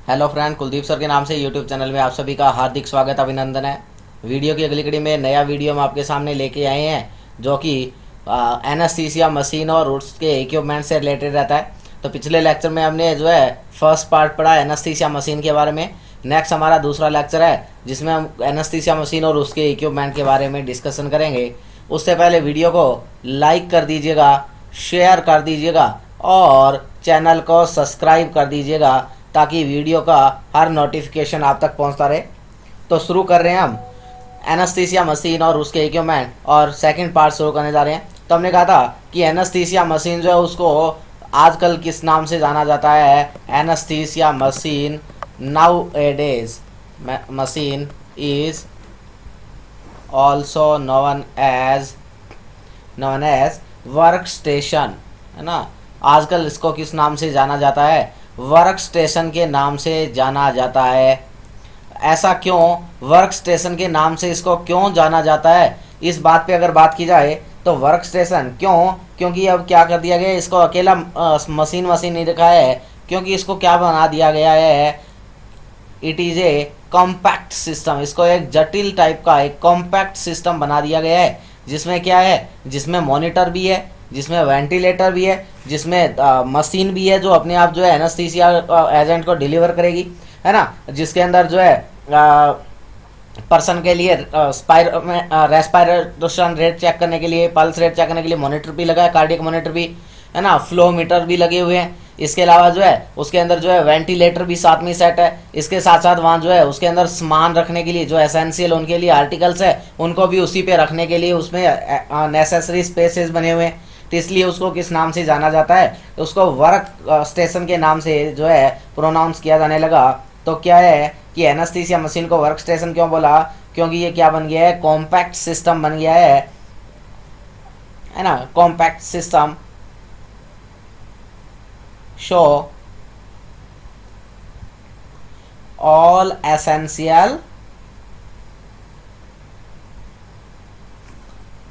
Hello friend, Kuldeep sir के नाम से यूट्यूब चैनल में आप सभी का हार्दिक स्वागत अभिनंदन है। वीडियो की अगली कड़ी में नया वीडियो हम आपके सामने लेके आए हैं जो कि एनास्थीसिया मशीन और उसके इक्विपमेंट से रिलेटेड रहता है। तो पिछले लेक्चर में हमने जो है फर्स्ट पार्ट पढ़ा एनास्थीसिया मशीन के बारे में। नेक्स्ट हमारा दूसरा लेक्चर है जिसमें हम एनास्थीसिया मशीन और उसके इक्विपमेंट के बारे में डिस्कशन करेंगे। उससे पहले वीडियो को लाइक कर दीजिएगा, शेयर कर दीजिएगा और चैनल को सब्सक्राइब कर दीजिएगा ताकि वीडियो का हर नोटिफिकेशन आप तक पहुंचता रहे। तो शुरू कर रहे हैं हम एनास्थीसिया मशीन और उसके इक्विपमेंट और सेकंड पार्ट शुरू करने जा रहे हैं। तो हमने कहा था कि एनास्थीसिया मशीन जो है उसको आजकल किस नाम से जाना जाता है। Anaesthesia machine nowadays machine is also known as work station, है ना। आजकल इसको किस नाम से जाना जाता है? वर्क स्टेशन के नाम से जाना जाता है। ऐसा क्यों? वर्क स्टेशन के नाम से इसको क्यों जाना जाता है, इस बात पे अगर बात की जाए तो वर्क स्टेशन क्यों, क्योंकि अब क्या कर दिया गया, इसको अकेला मशीन नहीं रखा है, क्योंकि इसको क्या बना दिया गया है, it is a compact system. इसको एक जटिल टाइप का एक कॉम्पैक्ट सिस्टम बना दिया गया है जिसमें क्या है, जिसमें मॉनिटर भी है, जिसमें वेंटिलेटर भी है, जिसमें मशीन भी है जो अपने आप जो है एनास्थीसिया एजेंट को डिलीवर करेगी, है ना। जिसके अंदर जो है पर्सन के लिए रेस्पिरेशन रेट चेक करने के लिए, पल्स रेट चेक करने के लिए मॉनिटर भी लगा है, कार्डियक मॉनिटर भी, है ना, फ्लो मीटर भी लगे हुए हैं। इसके अलावा जो है उसके अंदर जो है वेंटिलेटर भी साथ में सेट है। इसके साथ साथ वहाँ जो है उसके अंदर सामान रखने के लिए जो एसेंशियल उनके लिए आर्टिकल्स है उनको भी उसी पे रखने के लिए उसमें नेसेसरी स्पेसेस बने हुए हैं। तो इसलिए उसको किस नाम से जाना जाता है, तो उसको वर्क स्टेशन के नाम से जो है प्रोनाउंस किया जाने लगा। तो क्या है कि एनास्थीसिया मशीन को वर्क स्टेशन क्यों बोला? क्योंकि ये क्या बन गया है, कॉम्पैक्ट सिस्टम बन गया है ना। Compact system show all essential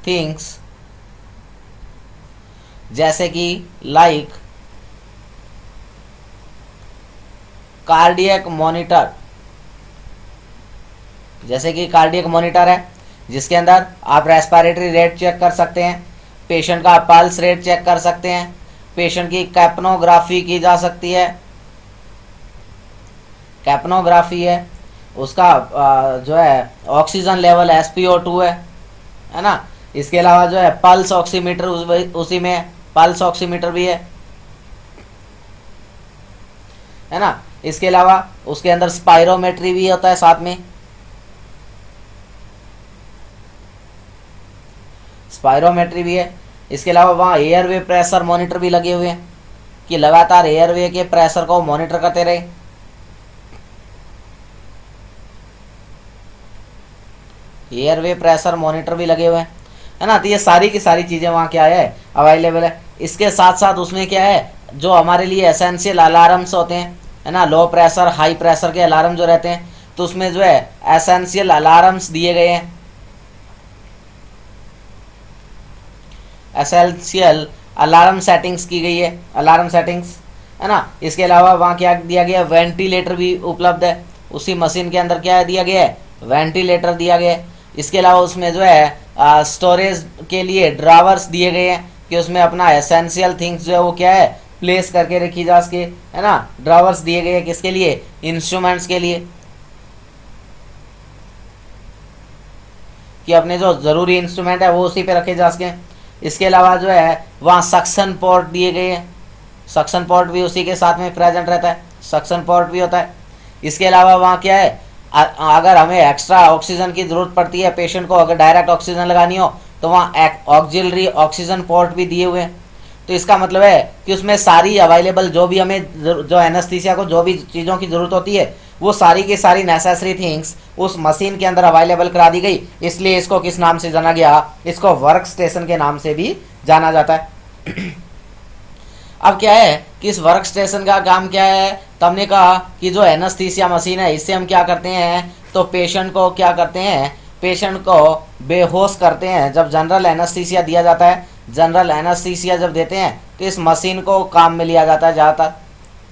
things जैसे कि लाइक कार्डियक मॉनिटर, जैसे कि कार्डियक मॉनिटर है जिसके अंदर आप रेस्पिरेटरी रेट चेक कर सकते हैं, पेशेंट का पल्स रेट चेक कर सकते हैं, पेशेंट की कैप्नोग्राफी की जा सकती है। कैप्नोग्राफी है उसका जो है ऑक्सीजन लेवल SpO2 है ना। इसके अलावा जो है पल्स ऑक्सीमीटर उसी में पल्स ऑक्सीमीटर भी है ना। इसके अलावा उसके अंदर स्पायरोमेट्री भी होता है साथ में, स्पायरोमेट्री भी है। इसके अलावा वहाँ एयरवे प्रेशर मॉनिटर भी लगे हुए हैं कि लगातार एयरवे के प्रेशर को मॉनिटर करते रहे। एयरवे प्रेशर मॉनिटर भी लगे हुए हैं, है ना। तो ये सारी की सारी चीज़ें वहाँ क्या है, अवेलेबल है। इसके साथ साथ उसमें क्या है, जो हमारे लिए एसेंशियल अलार्म्स होते हैं, है ना, लो प्रेशर हाई प्रेशर के अलार्म जो रहते हैं, तो उसमें जो है एसेंशियल अलार्म्स दिए गए हैं, एसेंशियल अलार्म सेटिंग्स की गई है, अलार्म सेटिंग्स, है ना। इसके अलावा वहाँ क्या दिया गया, वेंटिलेटर भी उपलब्ध है उसी मशीन के अंदर। क्या दिया गया है, वेंटिलेटर दिया गया है। इसके अलावा उसमें जो है स्टोरेज के लिए ड्रावर्स दिए गए हैं कि उसमें अपना एसेंशियल थिंग्स जो है वो क्या है प्लेस करके रखी जा सके, है ना। ड्रावर्स दिए गए हैं किसके लिए, इंस्ट्रूमेंट्स के लिए, कि अपने जो ज़रूरी इंस्ट्रूमेंट है वो उसी पे रखे जा सके। इसके अलावा जो है वहाँ सक्शन पोर्ट दिए गए हैं, सक्शन पोर्ट भी उसी के साथ में प्रेजेंट रहता है, सक्शन पोर्ट भी होता है। इसके अलावा वहाँ क्या है, अगर हमें एक्स्ट्रा ऑक्सीजन की ज़रूरत पड़ती है, पेशेंट को अगर डायरेक्ट ऑक्सीजन लगानी हो तो वहाँ ऑक्सिलरी ऑक्सीजन पोर्ट भी दिए हुए हैं। तो इसका मतलब है कि उसमें सारी अवेलेबल जो भी हमें जो एनास्थीसिया को जो भी चीज़ों की ज़रूरत होती है वो सारी की सारी नेसेसरी थिंग्स उस मशीन के अंदर अवेलेबल करा दी गई। इसलिए इसको किस नाम से जाना गया, इसको वर्क स्टेशन के नाम से भी जाना जाता है। अब क्या है कि इस वर्क स्टेशन का काम क्या है, तो हमने कहा कि जो एनास्थीसिया मशीन है इससे हम क्या करते हैं, तो पेशेंट को क्या करते हैं, पेशेंट को बेहोश करते हैं। जब जनरल एनास्थीसिया दिया जाता है, जनरल एनास्थीसिया जब देते हैं तो इस मशीन को काम में लिया जाता है। ज़्यादातर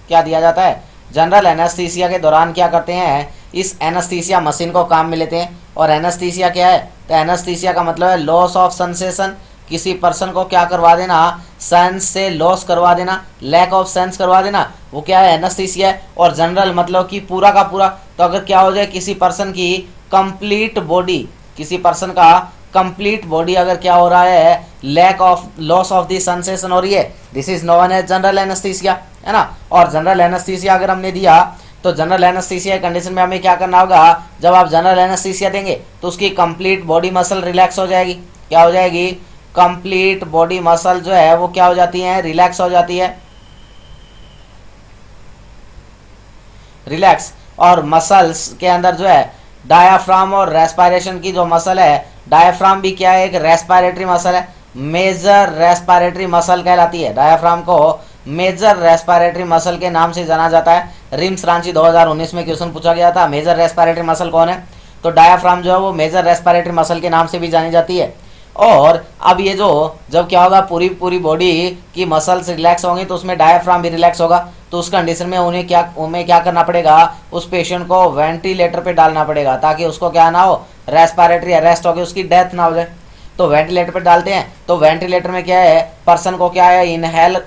क्या दिया जाता है, जनरल एनेस्थीसिया के दौरान क्या करते हैं, इस एनेस्थीसिया मशीन को काम में लेते हैं। और एनेस्थीसिया क्या है, तो एनेस्थीसिया का मतलब है लॉस ऑफ सेंसेशन, किसी पर्सन को क्या करवा देना, सेंस से लॉस करवा देना, लैक ऑफ सेंस करवा देना, वो क्या है, एनेस्थीसिया है। और जनरल मतलब कि पूरा का पूरा। तो अगर क्या हो जाए, किसी पर्सन की कंप्लीट बॉडी, किसी पर्सन का कंप्लीट बॉडी अगर क्या हो रहा है, lack of loss of the sensation हो रही है, this is known as general anaesthesia, है ना। और जनरल एनेस्थीसिया अगर हमने दिया तो जनरल एनेस्थीसिया कंडीशन में हमें क्या करना होगा, जब आप जनरल एनेस्थीसिया देंगे तो उसकी कंप्लीट बॉडी मसल रिलैक्स हो जाएगी। क्या हो जाएगी, कंप्लीट बॉडी मसल जो है वो क्या हो जाती है, रिलैक्स हो जाती है, रिलैक्स। और मसल्स के अंदर जो है डायाफ्राम और रेस्पिरेशन की जो मसल है, डायाफ्राम भी क्या है, एक रेस्पिरेटरी मसल है, मेजर रेस्पिरेटरी मसल कहलाती है। डायाफ्राम को मेजर रेस्पिरेटरी मसल के नाम से जाना जाता है। रिम्स रांची 2019 में क्वेश्चन पूछा गया था, मेजर रेस्पिरेटरी मसल कौन है, तो डायाफ्राम जो है वो मेजर रेस्पिरेटरी मसल के नाम से भी जानी जाती है। और अब ये जो जब क्या होगा, पूरी पूरी बॉडी की मसल्स रिलैक्स होंगी तो उसमें डायाफ्राम भी रिलैक्स होगा। तो उस कंडीशन में उन्हें क्या करना पड़ेगा, उस पेशेंट को वेंटिलेटर पे डालना पड़ेगा ताकि उसको क्या ना हो, रेस्पिरेटरी अरेस्ट होकर उसकी डेथ ना हो जाए। तो वेंटिलेटर पे डालते हैं, तो वेंटिलेटर में क्या है, पर्सन को क्या है, इनहेल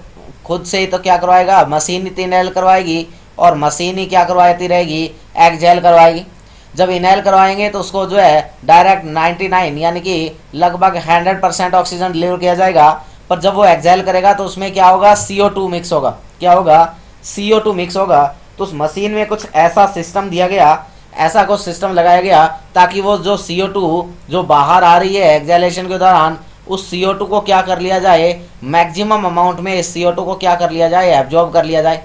खुद से ही तो क्या करवाएगा, मशीन ही इनहेल करवाएगी और मशीन ही क्या करवाती रहेगी, एक्सहेल करवाएगी। जब इनहेल करवाएंगे तो उसको जो है डायरेक्ट 99 यानी कि लगभग 100% ऑक्सीजन डिलीवर किया जाएगा। पर जब वो एक्सहेल करेगा तो उसमें क्या होगा, CO2 मिक्स होगा। क्या होगा, CO2 मिक्स होगा। तो उस मशीन में कुछ ऐसा सिस्टम दिया गया, ऐसा कुछ सिस्टम लगाया गया ताकि वो जो CO2 जो बाहर आ रही है एक्सहेलेशन के दौरान, उस CO2 को क्या कर लिया जाए, मैक्सिमम अमाउंट में इस CO2 को क्या कर लिया जाए, एब्जॉर्ब कर लिया जाए।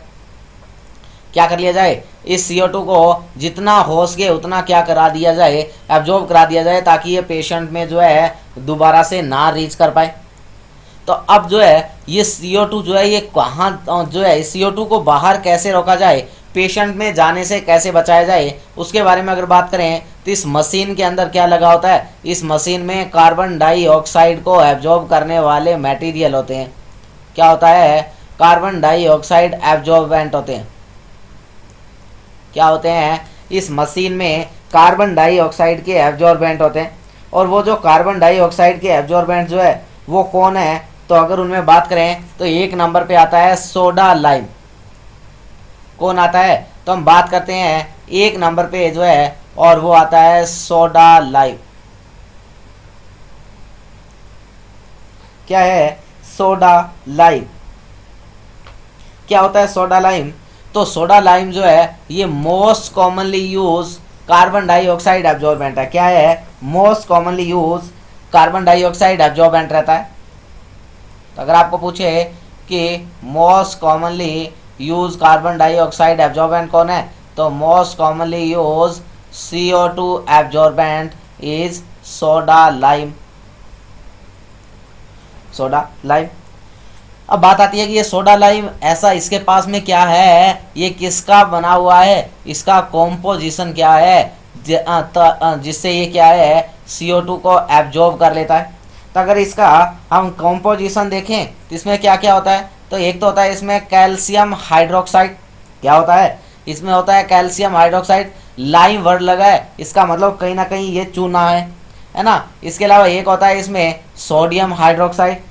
क्या कर लिया जाए, इस CO2 को जितना हो सके उतना क्या करा दिया जाए, एब्जॉर्ब करा दिया जाए ताकि ये पेशेंट में जो है दोबारा से ना रीच कर पाए। तो अब जो है ये CO2 जो है ये कहाँ जो है, इस CO2 को बाहर कैसे रोका जाए, पेशेंट में जाने से कैसे बचाया जाए, उसके बारे में अगर बात करें तो इस मशीन के अंदर क्या लगा होता है, इस मशीन में कार्बन डाइऑक्साइड को एब्जॉर्ब करने वाले मटेरियल होते हैं। क्या होता है, कार्बन डाइऑक्साइड एब्जॉर्बेंट होते हैं। क्या होते हैं, इस मशीन में कार्बन डाइऑक्साइड के एब्जॉर्बेंट होते हैं। और वो जो कार्बन डाइऑक्साइड के एब्जॉर्बेंट जो है वो कौन है, तो अगर उनमें बात करें तो एक नंबर पे आता है सोडा लाइम। कौन आता है, तो हम बात करते हैं एक नंबर पे जो है, और वो आता है सोडा लाइम। क्या है, सोडा लाइम। क्या होता है सोडा लाइम, तो सोडा लाइम जो है ये most commonly use carbon dioxide absorbent है। क्या है, most commonly use carbon dioxide absorbent रहता है। तो अगर आपको पूछे कि most commonly use carbon dioxide absorbent कौन है, तो most commonly use CO2 absorbent is soda lime. Soda lime. अब बात आती है कि ये सोडा लाइम ऐसा इसके पास में क्या है, ये किसका बना हुआ है, इसका कॉम्पोजिशन क्या है जिससे ये क्या है, CO2 को एब्जॉर्ब कर लेता है। तो अगर इसका हम कॉम्पोजिशन देखें तो इसमें क्या क्या होता है, तो एक तो होता है इसमें कैल्शियम हाइड्रोक्साइड। क्या होता है, इसमें होता है कैल्शियम हाइड्रोक्साइड। लाइम वर्ड लगा है, इसका मतलब कहीं ना कहीं ये चूना है ना। इसके अलावा एक होता है इसमें सोडियम हाइड्रोक्साइड।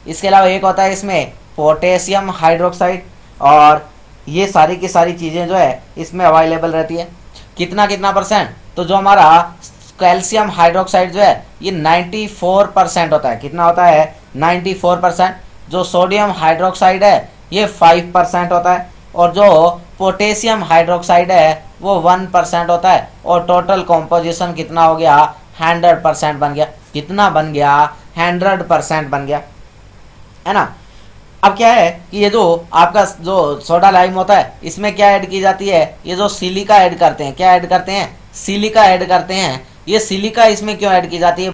इसके अलावा एक होता है इसमें पोटेशियम हाइड्रोक्साइड। और ये सारी की सारी चीज़ें जो है इसमें अवेलेबल रहती है। कितना कितना परसेंट, तो जो हमारा कैल्शियम हाइड्रोक्साइड जो है ये 94% होता है। कितना होता है, 94%। जो सोडियम हाइड्रोक्साइड है ये 5% होता है। और जो पोटेशियम हाइड्रोक्साइड है वो 1% होता है। और टोटल कॉम्पोजिशन कितना हो गया, 100% बन गया। कितना बन गया, 100% बन गया, है ना। अब क्या है कि ये जो आपका जो सोडा लाइम होता है इसमें क्या ऐड की जाती है, ये जो सिलिका ऐड करते हैं। क्या ऐड करते हैं, सिलिका ऐड करते हैं। ये सिलिका इसमें क्यों ऐड की जाती है,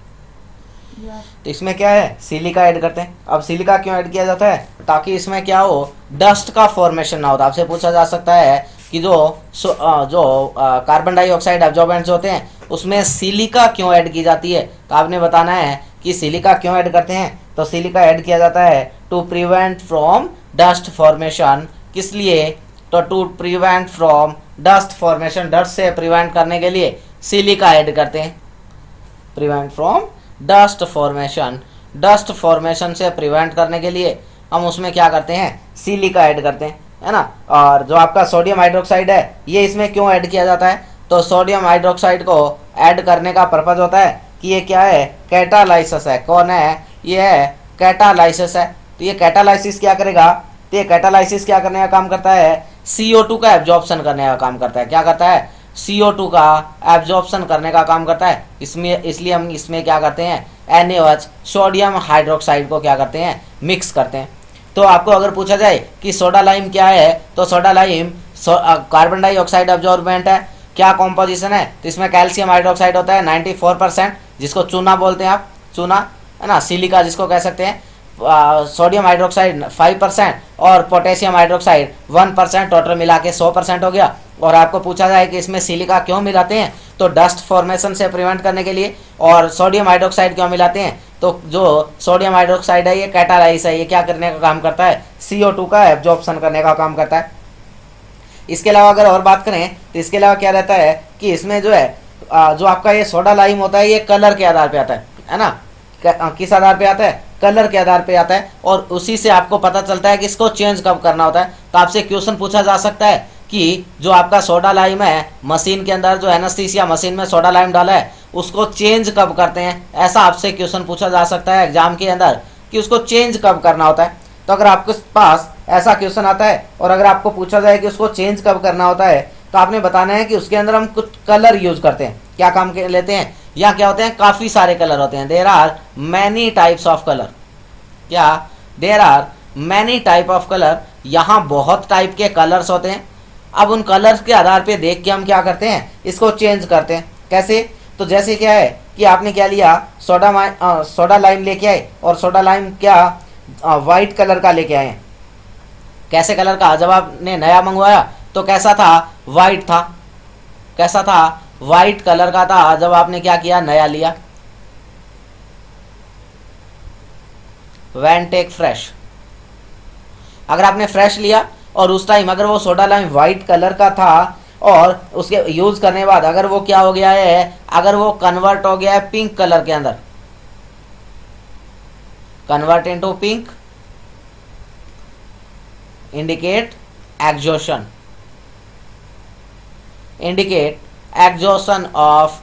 तो इसमें क्या है, सिलिका ऐड करते हैं। अब सिलिका क्यों ऐड किया जाता है, ताकि इसमें क्या हो, डस्ट का फॉर्मेशन ना हो। आपसे पूछा जा सकता है कि जो कार्बन डाइऑक्साइड एब्जॉर्बेंट्स होते हैं उसमें सिलिका क्यों ऐड की जाती है, तो आपने बताना है कि सिलिका क्यों ऐड करते हैं। तो सिलिका ऐड किया जाता है to prevent from dust formation. किस लिए, तो to prevent from dust formation, dust से प्रिवेंट करने के लिए सिलिका ऐड करते हैं। Prevent from dust formation, dust formation से प्रिवेंट करने के लिए हम उसमें क्या करते हैं, सिलिका ऐड करते हैं, है ना। और जो आपका सोडियम हाइड्रोक्साइड है, ये इसमें क्यों ऐड किया जाता है, तो सोडियम हाइड्रोक्साइड को ऐड करने का पर्पज होता है कि ये क्या है, कैटालाइसिस है। कौन है, ये है कैटालाइसिस है। तो ये कैटालाइसिस क्या करेगा, तो ये कैटालाइसिस क्या करने का काम करता है, CO2 का एब्जॉर्प्शन करने का काम करता है। क्या करता है, CO2 का एब्जॉर्प्शन करने का काम करता है। इसमें इसलिए हम इसमें क्या करते हैं, NaOH सोडियम हाइड्रोक्साइड को क्या करते हैं, मिक्स करते हैं। तो आपको अगर पूछा जाए कि सोडा लाइम क्या है, तो soda lime carbon dioxide absorbent है। क्या कॉम्पोजिशन है, तो इसमें कैल्शियम हाइड्रोक्साइड होता है 94%, जिसको चूना बोलते हैं आप, चूना, है ना। सिलिका जिसको कह सकते हैं, सोडियम हाइड्रोक्साइड 5% और पोटेशियम हाइड्रोक्साइड 1%, टोटल मिला के 100% हो गया। और आपको पूछा जाए कि इसमें सिलिका क्यों मिलाते हैं, तो डस्ट फॉर्मेशन से प्रिवेंट करने के लिए। और सोडियम हाइड्रोक्साइड क्यों मिलाते हैं, तो जो सोडियम हाइड्रोक्साइड है ये कैटालाइस है, ये क्या करने का काम करता है, CO2 का एब्जॉर्प्शन करने का काम करता है। इसके अलावा अगर और बात करें तो इसके अलावा क्या रहता है कि इसमें जो है जो आपका ये सोडा लाइम होता है, ये कलर के आधार पे आता है ना। किस आधार पे आता है, कलर के आधार पे आता है। और उसी से आपको पता चलता है कि इसको चेंज कब करना होता है। तो आपसे क्वेश्चन पूछा जा सकता है कि जो आपका सोडा लाइम है, मशीन के अंदर जो एनेस्थीसिया मशीन में सोडा लाइम डाला है, उसको चेंज कब करते हैं, ऐसा आपसे क्वेश्चन पूछा जा सकता है एग्जाम के अंदर कि उसको चेंज कब करना होता है। तो अगर आपके पास ऐसा क्वेश्चन आता है और अगर आपको पूछा जाए कि उसको चेंज कब करना होता है, तो आपने बताना है कि उसके अंदर हम कुछ कलर यूज करते हैं। क्या काम के लेते हैं, या क्या होते हैं, काफ़ी सारे कलर होते हैं। There are many types of colour. क्या, there are many type of colour, यहाँ बहुत टाइप के कलर्स होते हैं। अब उन कलर्स के आधार पे देख के हम क्या करते हैं, इसको चेंज करते हैं। कैसे, तो जैसे क्या है कि आपने क्या लिया, सोडा लाइम लेके आए, और सोडा लाइम क्या वाइट कलर का लेके आए। कैसे कलर का, जब आपने नया मंगवाया तो कैसा था, वाइट था। कैसा था, वाइट कलर का था जब आपने क्या किया, नया लिया। व्हेन टेक फ्रेश, अगर आपने फ्रेश लिया और उस टाइम अगर वो सोडा लाइम वाइट कलर का था और उसके यूज करने के बाद अगर वो क्या हो गया है, अगर वो कन्वर्ट हो गया है पिंक कलर के अंदर, convert into pink, indicate exhaustion, indicate exhaustion of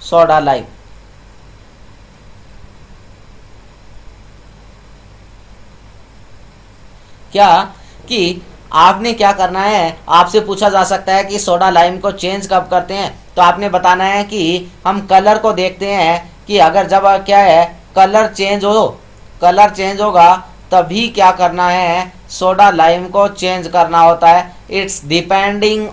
soda lime. क्या कि आपने क्या करना है, आपसे पूछा जा सकता है कि सोडा लाइम को चेंज कब करते हैं, तो आपने बताना है कि हम कलर को देखते हैं कि अगर जब क्या है कलर चेंज हो, कलर चेंज होगा तभी क्या करना है, सोडा लाइम को चेंज करना होता है। It's depending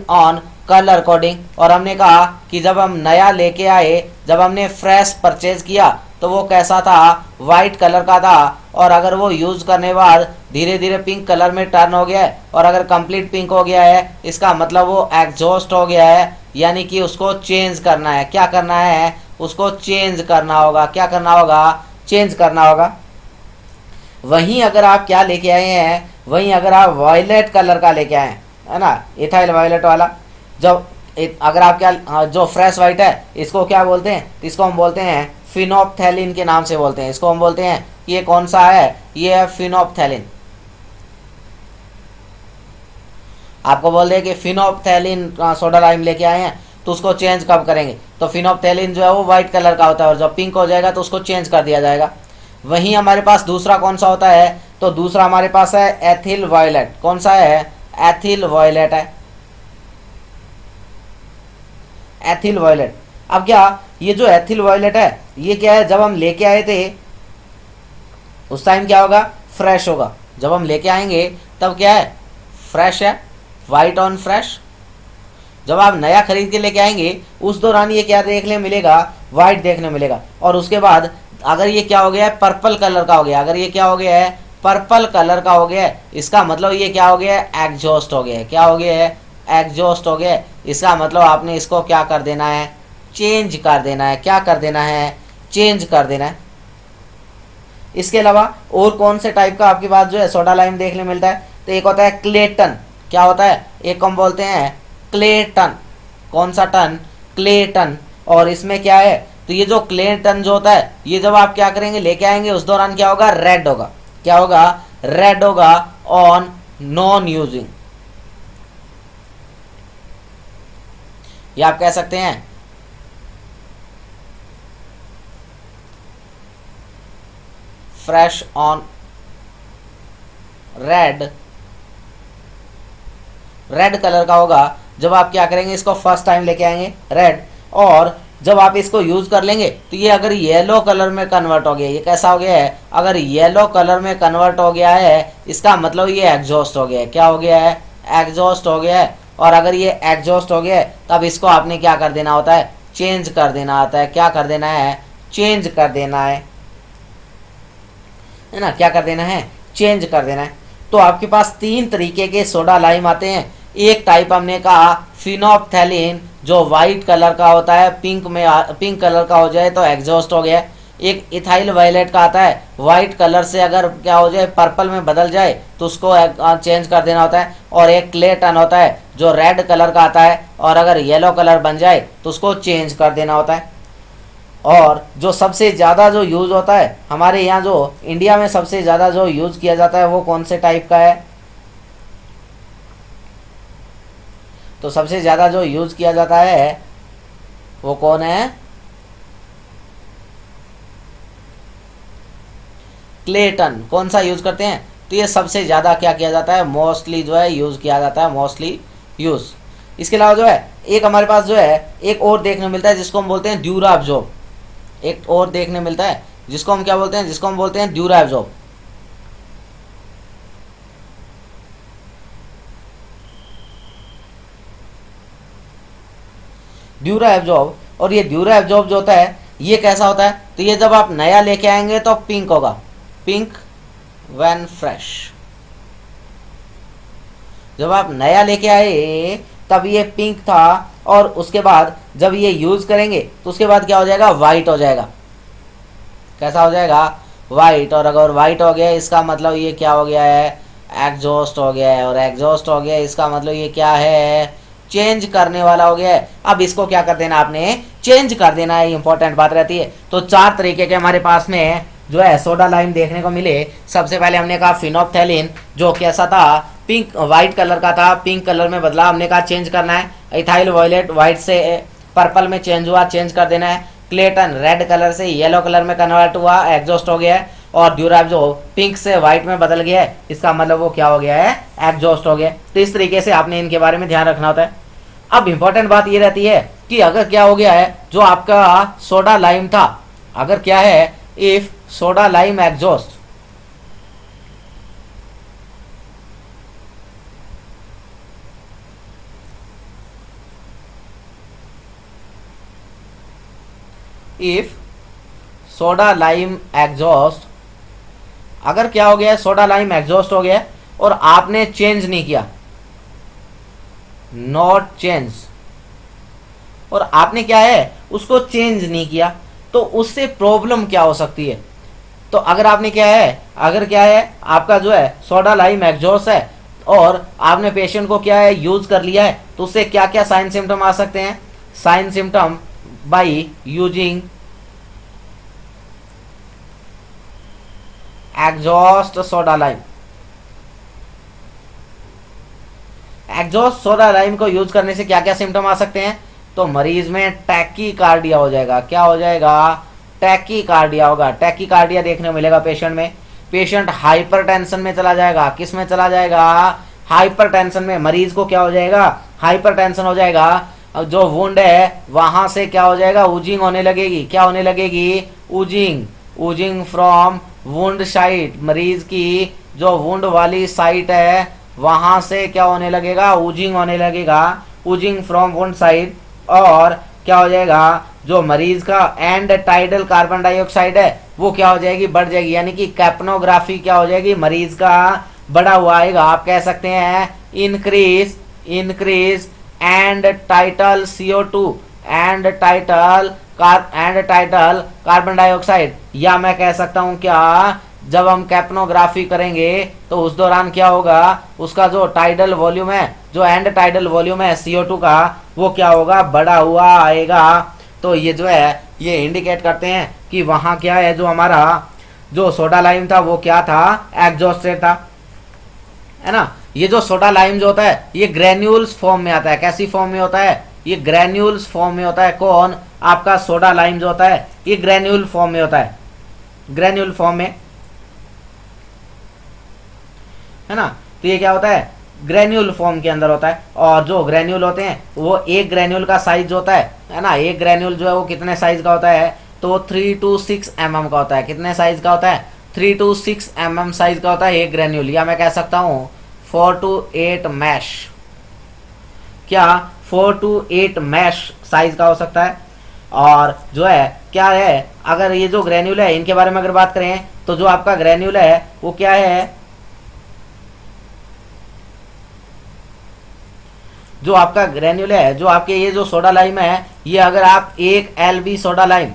on colour coding. और हमने कहा कि जब हम नया लेके आए, जब हमने फ्रेश परचेज किया तो वो कैसा था, वाइट कलर का था। और अगर वो यूज़ करने के बाद धीरे धीरे पिंक कलर में टर्न हो गया है, और अगर कंप्लीट पिंक हो गया है, इसका मतलब वो एग्जॉस्ट हो गया है, यानी कि उसको चेंज करना है। क्या करना है, उसको चेंज करना होगा। क्या करना होगा, चेंज करना होगा। वहीं अगर आप क्या लेके आए हैं, वहीं अगर आप वायलेट कलर का लेके आए हैं, है ना, इथाइल वायलेट वाला, जब अगर आप क्या जो फ्रेश वाइट है इसको क्या बोलते हैं, इसको हम बोलते हैं फिनोप्थैलिन के नाम से बोलते हैं। इसको हम बोलते हैं, ये कौन सा है, ये है फिनोप्थैलिन। आपको बोल दे कि फिनोप्थैलिन सोडा लाइम लेके आए हैं, तो उसको चेंज कब करेंगे, तो फिनोप्थैलिन जो है वो वाइट कलर का होता है, और जब पिंक हो जाएगा तो उसको चेंज कर दिया जाएगा। वहीं हमारे पास दूसरा कौन सा होता है, तो दूसरा हमारे पास है एथिल वायलेट। कौन सा है, एथिल वायलेट है, एथिल वायलेट। अब क्या, ये जो एथिल वायलेट है ये क्या है, जब हम लेके आए थे उस टाइम क्या होगा, फ्रेश होगा। जब हम लेके आएंगे तब क्या है, फ्रेश है, वाइट ऑन फ्रेश। जब आप नया खरीद के लेके आएंगे उस दौरान ये क्या देखने मिलेगा, वाइट देखने मिलेगा। और उसके बाद अगर ये क्या हो गया है, पर्पल कलर का हो गया, अगर ये क्या हो गया है, पर्पल कलर का हो गया है, इसका मतलब ये क्या हो गया है, एग्जॉस्ट हो गया है। क्या हो गया है, एग्जॉस्ट हो गया है। इसका मतलब आपने इसको क्या कर देना है, चेंज कर देना है। क्या कर देना है, चेंज कर देना है। इसके अलावा और कौन से टाइप का आपके पास जो है सोडा लाइम देखने मिलता है, तो एक होता है क्लेटन, क्या होता है, एक को हम बोलते हैं क्लेटन, कौन सा टन, क्लेटन। और इसमें क्या है, तो ये जो क्लेटन जो होता है, ये जब आप क्या करेंगे, लेके आएंगे, उस दौरान क्या होगा, रेड होगा, क्या होगा, रेड होगा ऑन नॉन यूजिंग। ये आप कह सकते हैं fresh on red, red colour का होगा जब आप क्या करेंगे, इसको फर्स्ट टाइम लेके आएंगे रेड, और जब आप इसको यूज कर लेंगे तो ये अगर येलो कलर में कन्वर्ट हो गया, ये कैसा हो गया है, अगर येलो कलर में कन्वर्ट हो गया है, इसका मतलब ये एग्जॉस्ट हो गया है, क्या हो गया है, एग्जॉस्ट हो गया है। और अगर ये एग्जॉस्ट हो गया है तब इसको आपने क्या कर देना होता है, चेंज कर देना होता है, क्या कर देना है, चेंज कर देना है ना, क्या कर देना है, चेंज कर देना है। तो आपके पास तीन तरीके के सोडा लाइम आते हैं। एक टाइप हमने कहा फिनोप्थेलिन, जो वाइट कलर का होता है, पिंक कलर का हो जाए तो एग्जॉस्ट हो गया। एक इथाइल वायलेट का आता है, वाइट कलर से अगर क्या हो जाए, पर्पल में बदल जाए तो उसको चेंज कर देना होता है। और एक क्लेटन होता है जो रेड कलर का आता है, और अगर येलो कलर बन जाए तो उसको चेंज कर देना होता है। और जो सबसे ज़्यादा जो यूज़ होता है हमारे यहाँ, जो इंडिया में सबसे ज़्यादा जो यूज़ किया जाता है वो कौन से टाइप का है, तो सबसे ज़्यादा जो यूज़ किया जाता है वो कौन है, क्लेटन। कौन सा यूज़ करते हैं, तो ये सबसे ज़्यादा क्या किया जाता है, मोस्टली जो है यूज़ किया जाता है, मोस्टली यूज़। इसके अलावा जो है एक हमारे पास जो है एक और देखने मिलता है जिसको हम बोलते हैं ड्यूराब्जॉर्ब, एक और देखने मिलता है जिसको हम क्या बोलते हैं, जिसको हम बोलते हैं ड्यूराब्जॉर्ब। ड्यूराब्जॉर्ब, और ये ड्यूराब्जॉर्ब जो होता है ये कैसा होता है, तो ये जब आप नया लेके आएंगे तो पिंक होगा, पिंक व्हेन फ्रेश। जब आप नया लेके आए तब ये पिंक था, और उसके बाद जब ये यूज करेंगे तो उसके बाद क्या हो जाएगा, वाइट हो जाएगा, कैसा हो जाएगा, वाइट। और अगर वाइट हो गया इसका मतलब ये क्या हो गया है, एग्जॉस्ट हो गया है, और एग्जॉस्ट हो गया इसका मतलब ये क्या है, चेंज करने वाला हो गया है। अब इसको क्या कर देना, आपने चेंज कर देना है, इंपॉर्टेंट बात रहती है। तो चार तरीके के हमारे पास में जो है सोडा लाइम देखने को मिले। सबसे पहले हमने कहा फिनोप्थेलिन, जो कैसा था, पिंक वाइट कलर का था, पिंक कलर में बदला, हमने कहा चेंज करना है। इथाइल वायलेट वाइट से पर्पल में चेंज हुआ, चेंज कर देना है। क्लेटन रेड कलर से येलो कलर में कन्वर्ट हुआ, एग्जॉस्ट हो गया है। और ड्यूराब जो पिंक से वाइट में बदल गया है, इसका मतलब वो क्या हो गया है, एग्जॉस्ट हो गया। तो इस तरीके से आपने इनके बारे में ध्यान रखना होता है। अब इंपॉर्टेंट बात ये रहती है कि अगर क्या हो गया है, जो आपका सोडा लाइम था, अगर क्या है, if soda lime exhaust, if soda lime exhaust, अगर क्या हो गया है, सोडा लाइम एग्जॉस्ट हो गया और आपने चेंज नहीं किया, नॉट चेंज, और आपने क्या है उसको चेंज नहीं किया, तो उससे प्रॉब्लम क्या हो सकती है। तो अगर आपने क्या है, अगर क्या है आपका जो है सोडा लाइम एग्जॉस्ट है और आपने पेशेंट को क्या है यूज कर लिया है, तो उससे क्या क्या साइन सिम्टम आ सकते हैं। Sign symptom by using exhaust soda lime, exhaust soda lime को यूज करने से क्या क्या सिम्टम आ सकते हैं। तो मरीज में टैकीकार्डिया हो जाएगा, क्या हो जाएगा, टैकीकार्डिया होगा। टैकीकार्डिया देखने को मिलेगा पेशेंट में। पेशेंट हाइपरटेंशन में चला जाएगा, किस में चला जाएगा, हाइपरटेंशन में। मरीज को क्या हो जाएगा, हाइपरटेंशन हो जाएगा। अब जो वुंड है वहां से क्या हो जाएगा, ऊजिंग होने लगेगी, क्या होने लगेगी, oozing, oozing from wound site. मरीज की जो वुंड वाली साइट है वहां से क्या होने लगेगा, ऊजिंग होने लगेगा, ऊजिंग फ्रॉम वुंड साइट। और क्या हो जाएगा, जो मरीज का एंड टाइडल कार्बन डाइऑक्साइड है वो क्या हो जाएगी, बढ़ जाएगी, यानी कि कैप्नोग्राफी क्या हो जाएगी, मरीज का बड़ा हुआ आएगा। आप कह सकते हैं increase, increase and title CO2 and title carbon dioxide, या मैं कह सकता हूं क्या, जब हम कैप्नोग्राफी करेंगे तो उस दौरान क्या होगा, उसका जो टाइडल वॉल्यूम है, जो एंड टाइडल वॉल्यूम है CO2 का, वो क्या होगा, बढ़ा हुआ आएगा। तो ये जो है ये इंडिकेट करते हैं कि वहाँ क्या है, जो हमारा जो सोडा लाइम था वो क्या था, एग्जॉस्टेड था, है ना। ये जो सोडा लाइम जो होता है ये ग्रेन्यूल्स फॉर्म में आता है। कैसी फॉर्म में होता है, ये ग्रेन्यूल्स फॉर्म में होता है। कौन, आपका सोडा लाइम जो होता है ये ग्रेन्यूल फॉर्म में होता है, ग्रेन्यूल फॉर्म में, है ना। तो ये क्या होता है, ग्रेन्यूल फॉर्म के अंदर होता है। और जो ग्रेन्यूल होते हैं वो एक ग्रेन्यूल का साइज होता है ना, एक ग्रेन्यूल जो है वो कितने साइज का होता है, तो 3 to 6 mm का होता है। कितने साइज का होता है, 3 to 6 mm साइज का होता है एक ग्रेन्यूल, या मैं कह सकता हूँ 4 to 8 मैश, क्या 4 to 8 मैश साइज का हो सकता है। और जो है क्या है, अगर ये जो ग्रेन्यूल है इनके बारे में अगर बात करें तो जो आपका ग्रेन्यूल है वो क्या है, जो आपका ग्रेन्यूल है, जो आपके ये जो सोडा लाइम है, ये अगर आप एक LB सोडा लाइम,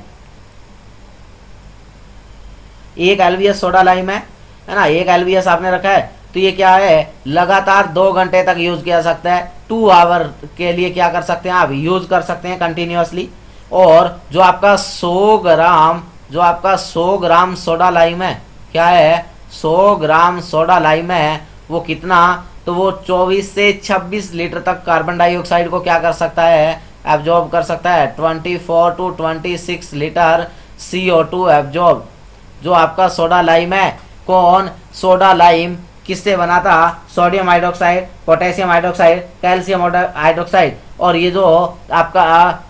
एक LBS सोडा लाइम है ना, एक LBS आपने रखा है, तो ये क्या है, लगातार 2 घंटे तक यूज किया सकता है। 2 आवर के लिए क्या कर सकते हैं आप, यूज कर सकते हैं कंटिन्यूअसली। और जो आपका 100 ग्राम, जो आपका 100 ग्राम सोडा लाइम है, क्या है, 100 ग्राम सोडा लाइम है, वो कितना, तो वो 24 से 26 लीटर तक कार्बन डाइऑक्साइड को क्या कर सकता है, एब्जॉर्ब कर सकता है। 24 to 26 लीटर CO2 एब्जॉर्ब। जो आपका सोडा लाइम है, कौन, सोडा लाइम किससे बना था, sodium hydroxide, potassium hydroxide, calcium hydroxide. और ये जो आपका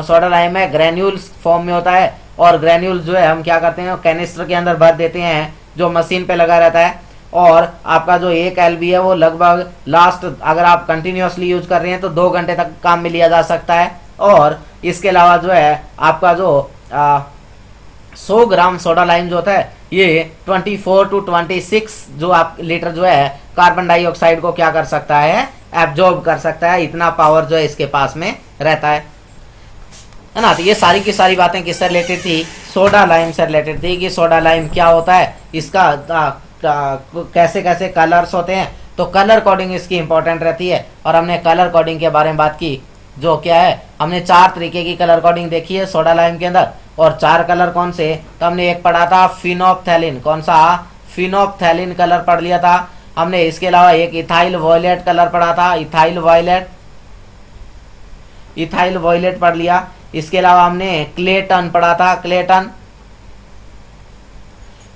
सोडा लाइम है ग्रेन्यूल्स फॉर्म में होता है। और ग्रेन्यूल जो है हम क्या करते हैं, कैनिस्टर के अंदर भर देते हैं जो मशीन पे लगा रहता है। और आपका जो 1 LB है वो लगभग लास्ट, अगर आप कंटिन्यूअसली यूज कर रहे हैं तो 2 घंटे तक काम में लिया जा सकता है। और इसके अलावा जो है आपका जो 100 ग्राम सोडा लाइम जो होता है ये 24 to 26 जो आप लीटर जो है कार्बन डाइऑक्साइड को क्या कर सकता है, एब्जॉर्ब कर सकता है। इतना पावर जो है इसके पास में रहता है ना। तो ये सारी की सारी बातें किससे रिलेटेड थी, सोडा लाइम से रिलेटेड थी कि सोडा लाइम क्या होता है, इसका कैसे कैसे कलर्स होते हैं। तो कलर कोडिंग इसकी इंपॉर्टेंट रहती है। और हमने कलर कोडिंग के बारे में बात की, जो क्या है, हमने 4 तरीके की कलर कोडिंग देखी है सोडा लाइम के अंदर। और 4 कलर कौन से, तो हमने एक पढ़ा था फिनोप्थैलिन, कौन सा, फिनोप्थैलिन कलर पढ़ लिया था हमने। इसके अलावा एक इथाइल वॉयलेट कलर पढ़ा था, इथाइल वॉयलेट, इथाइल वॉयलेट पढ़ लिया। इसके अलावा हमने क्लेटन पढ़ा था, क्लेटन,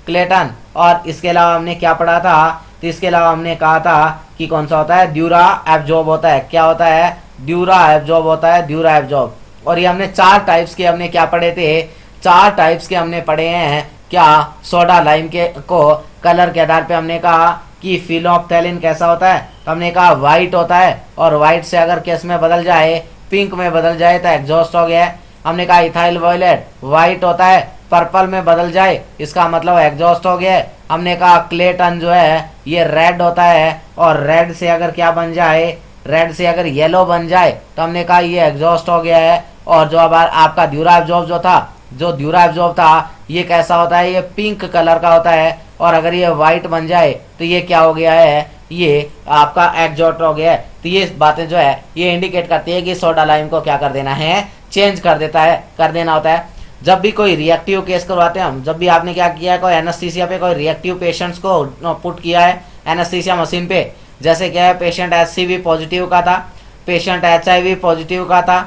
क्लेटन। और इसके अलावा हमने क्या पढ़ा था, तो इसके अलावा हमने कहा था कि कौन सा होता है, ड्यूरा एब्जॉर्ब होता है। क्या होता है, ड्यूरा एब्जॉर्ब होता है, ड्यूरा एब्जॉर्ब। और ये हमने 4 टाइप्स के हमने क्या पढ़े थे, 4 टाइप्स के हमने पढ़े हैं क्या, सोडा लाइम के को कलर के आधार पे हमने कहा कि फिनोप्थैलिन कैसा होता है, तो हमने कहा वाइट होता है। और वाइट से अगर किस में बदल जाए, पिंक में बदल जाए तो एग्जॉस्ट हो गया है। हमने कहा इथाइल वॉयलेट वाइट होता है, पर्पल में बदल जाए इसका मतलब एग्जॉस्ट हो गया है। हमने कहा क्लेटन जो है ये रेड होता है, और रेड से अगर क्या बन जाए, रेड से अगर येलो बन जाए तो हमने कहा ये एग्जॉस्ट हो गया है। और जो अब आपका ड्यूरा एब्जॉर्ब जो था, जो ड्यूरा एब्जॉर्ब था ये कैसा होता है, ये पिंक कलर का होता है। और अगर ये वाइट बन जाए तो ये क्या हो गया है, ये आपका एग्जॉस्ट हो गया है। तो ये बातें जो है ये इंडिकेट करती है कि सोडा लाइम को क्या कर देना है, चेंज कर देता है, कर देना होता है। जब भी कोई रिएक्टिव केस करवाते हैं हम, जब भी आपने क्या किया है, कोई एनेस्थीसिया पे कोई रिएक्टिव पेशेंट्स को पुट किया है एनेस्थीसिया मशीन पे, जैसे क्या है पेशेंट HCV पॉजिटिव का था, पेशेंट HIV पॉजिटिव का था,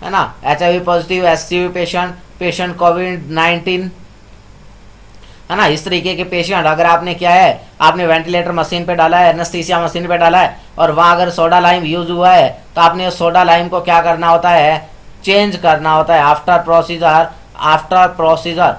है ना, HIV positive HCV patient, patient COVID-19, है ना। इस तरीके के पेशेंट अगर आपने क्या है, आपने वेंटिलेटर मशीन पे डाला है, एनेस्थीसिया मशीन पे डाला है, और वहाँ अगर सोडा लाइम यूज हुआ है तो आपने सोडा लाइम को क्या करना होता है, चेंज करना होता है। After procedure, after procedure,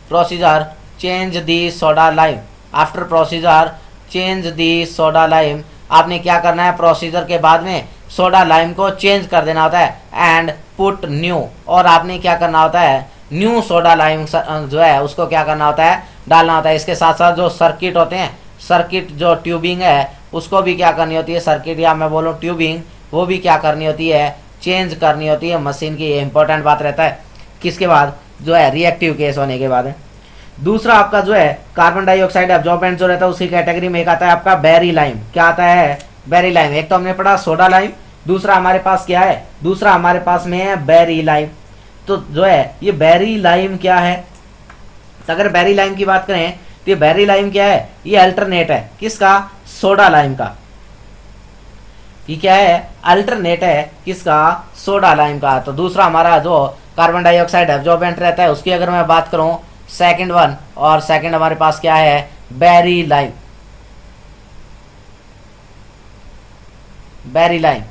procedure change the soda lime, after procedure change the soda lime. आपने क्या करना है, प्रोसीजर के बाद में सोडा लाइम को चेंज कर देना होता है एंड पुट न्यू। और आपने क्या करना होता है, न्यू सोडा लाइम जो है उसको क्या करना होता है, डालना होता है। इसके साथ साथ जो सर्किट होते हैं, सर्किट जो ट्यूबिंग है उसको भी क्या करनी होती है, सर्किट या मैं बोलूँ ट्यूबिंग, वो भी क्या करनी होती है, चेंज करनी होती है मशीन की। ये इंपॉर्टेंट बात रहता है किसके बाद, जो है रिएक्टिव केस होने के बाद है। दूसरा आपका जो है कार्बन डाइऑक्साइड एब्जॉर्बेंट जो रहता है उसकी कैटेगरी में एक आता है आपका बेरी लाइम। क्या आता है? Baralyme. एक तो हमने पढ़ा सोडा लाइम, दूसरा हमारे पास क्या है? दूसरा हमारे पास में है बेरी लाइम। तो जो है ये बेरी लाइम क्या है? तो अगर बेरी लाइम की बात करें तो ये बेरी लाइम क्या है? ये अल्टरनेट है किसका? सोडा लाइम का। ये क्या है? अल्टरनेट है किसका? सोडा लाइम का। तो दूसरा हमारा जो कार्बन डाइऑक्साइड एब्जॉर्बेंट रहता है उसकी अगर मैं बात करूं सेकंड वन, और सेकंड हमारे पास क्या है? Baralyme. Baralyme.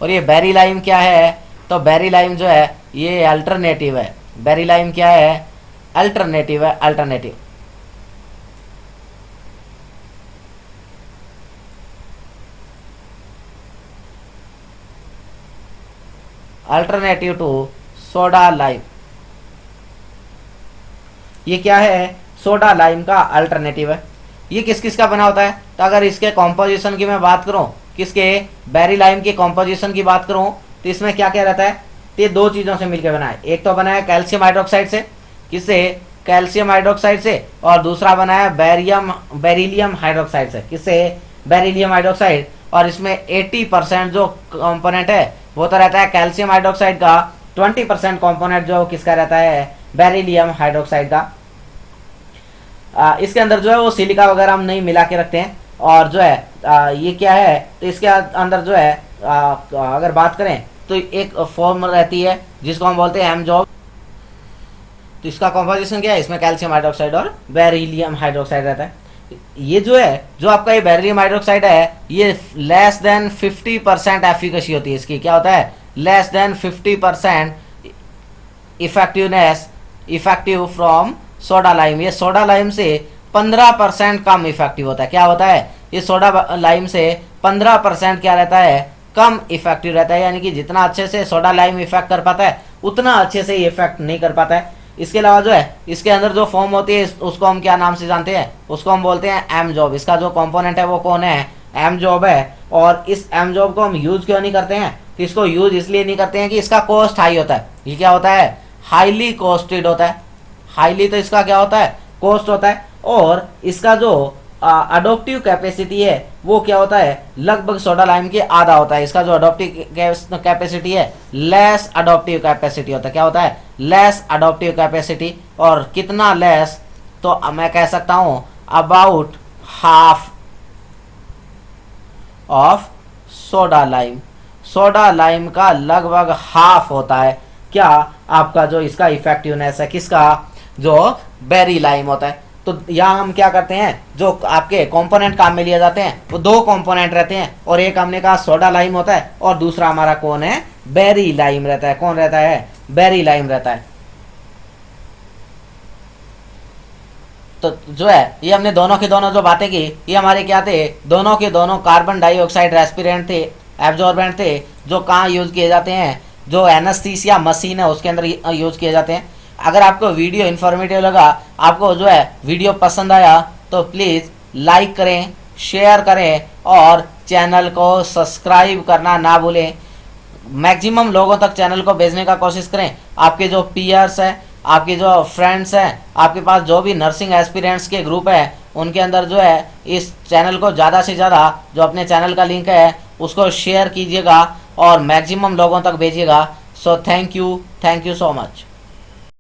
और ये बेरी लाइम क्या है? तो बेरी लाइम जो है ये अल्टरनेटिव है। बेरी लाइम क्या है? अल्टरनेटिव है। Alternative alternative to soda lime. ये क्या है? सोडा लाइम का अल्टरनेटिव है। ये किस किस का बना होता है? तो अगर इसके कॉम्पोजिशन की मैं बात करूं, किसके? बेरी लाइम की कॉम्पोजिशन की बात करूं तो इसमें क्या क्या रहता है? तो ये दो चीज़ों से मिलकर बना है। एक तो बना है कैल्शियम हाइड्रोक्साइड से, किससे? कैल्शियम हाइड्रोक्साइड से। और दूसरा बना है बेरिलियम हाइड्रोक्साइड से, किससे? Beryllium hydroxide. और इसमें 80% जो कंपोनेंट है वो तो रहता है कैल्शियम हाइड्रोक्साइड का, 20% कंपोनेंट जो किसका रहता है? बेरिलियम हाइड्रोक्साइड का। इसके अंदर जो है वो सिलिका वगैरह हम नहीं मिला के रखते हैं। और जो है ये क्या है? तो इसके अंदर जो है अगर बात करें तो एक फॉर्म रहती है जिसको हम बोलते हैं एमजॉब। तो इसका कॉम्पोजिशन क्या है? इसमें कैल्शियम हाइड्रोक्साइड और बेरिलियम हाइड्रोक्साइड रहता है। ये जो है जो आपका ये बेरिलियम हाइड्रोक्साइड है ये लेस देन 50% एफिकेसी होती है इसकी। क्या होता है? Less than 50% effective from soda lime. ये सोडा लाइम से 15% कम इफेक्टिव होता है। क्या होता है? ये सोडा लाइम से 15% क्या रहता है? कम इफेक्टिव रहता है। यानी कि जितना अच्छे से सोडा लाइम इफेक्ट कर पाता है उतना अच्छे से ये इफेक्ट नहीं कर पाता है। इसके अलावा जो है इसके अंदर जो फॉर्म होती है उसको हम क्या नाम से जानते हैं? उसको हम बोलते हैं एमजॉब। इसका जो कंपोनेंट है वो कौन है? एमजॉब है। और इस एमजॉब को हम यूज क्यों नहीं करते हैं? तो इसको यूज इसलिए नहीं करते हैं कि इसका कॉस्ट हाई होता है। ये क्या होता है? हाईली कॉस्टेड होता है। हाईली तो इसका क्या होता है? कॉस्ट होता है। और इसका जो अडोप्टिव कैपेसिटी है वो क्या होता है? लगभग सोडा लाइम के आधा होता है। इसका जो अडोप्टिव कैपेसिटी है लेस अडोप्टिव कैपेसिटी होता है। क्या होता है? Less adaptive capacity. और कितना लेस? तो मैं कह सकता हूं about half of soda lime. Soda lime का लगभग हाफ होता है क्या? आपका जो इसका इफेक्टिवनेस है किसका? जो बेरी लाइम होता है। तो यहाँ हम क्या करते हैं? जो आपके कंपोनेंट काम में लिए जाते हैं वो दो कंपोनेंट रहते हैं। और एक हमने कहा सोडा लाइम होता है और दूसरा हमारा कौन है? बेरी लाइम रहता है। कौन रहता है? बेरी लाइम रहता है। तो जो है ये हमने दोनों की दोनों जो बातें की ये हमारे क्या थे? दोनों के दोनों कार्बन डाइऑक्साइड रेस्पिरेंट थे, एब्जॉर्बेंट थे, जो कहाँ यूज किए जाते हैं? जो एनेस्थीसिया मशीन है उसके अंदर यूज किए जाते हैं। अगर आपको वीडियो इन्फॉर्मेटिव लगा, आपको जो है वीडियो पसंद आया तो प्लीज़ लाइक करें, शेयर करें और चैनल को सब्सक्राइब करना ना भूलें। मैक्सिमम लोगों तक चैनल को भेजने का कोशिश करें। आपके जो पीयर्स हैं, आपके जो फ्रेंड्स हैं, आपके पास जो भी नर्सिंग एस्पिरेंट्स के ग्रुप है उनके अंदर जो है इस चैनल को ज़्यादा से ज़्यादा जो अपने चैनल का लिंक है उसको शेयर कीजिएगा और मैक्सिमम लोगों तक भेजिएगा। So thank you so much.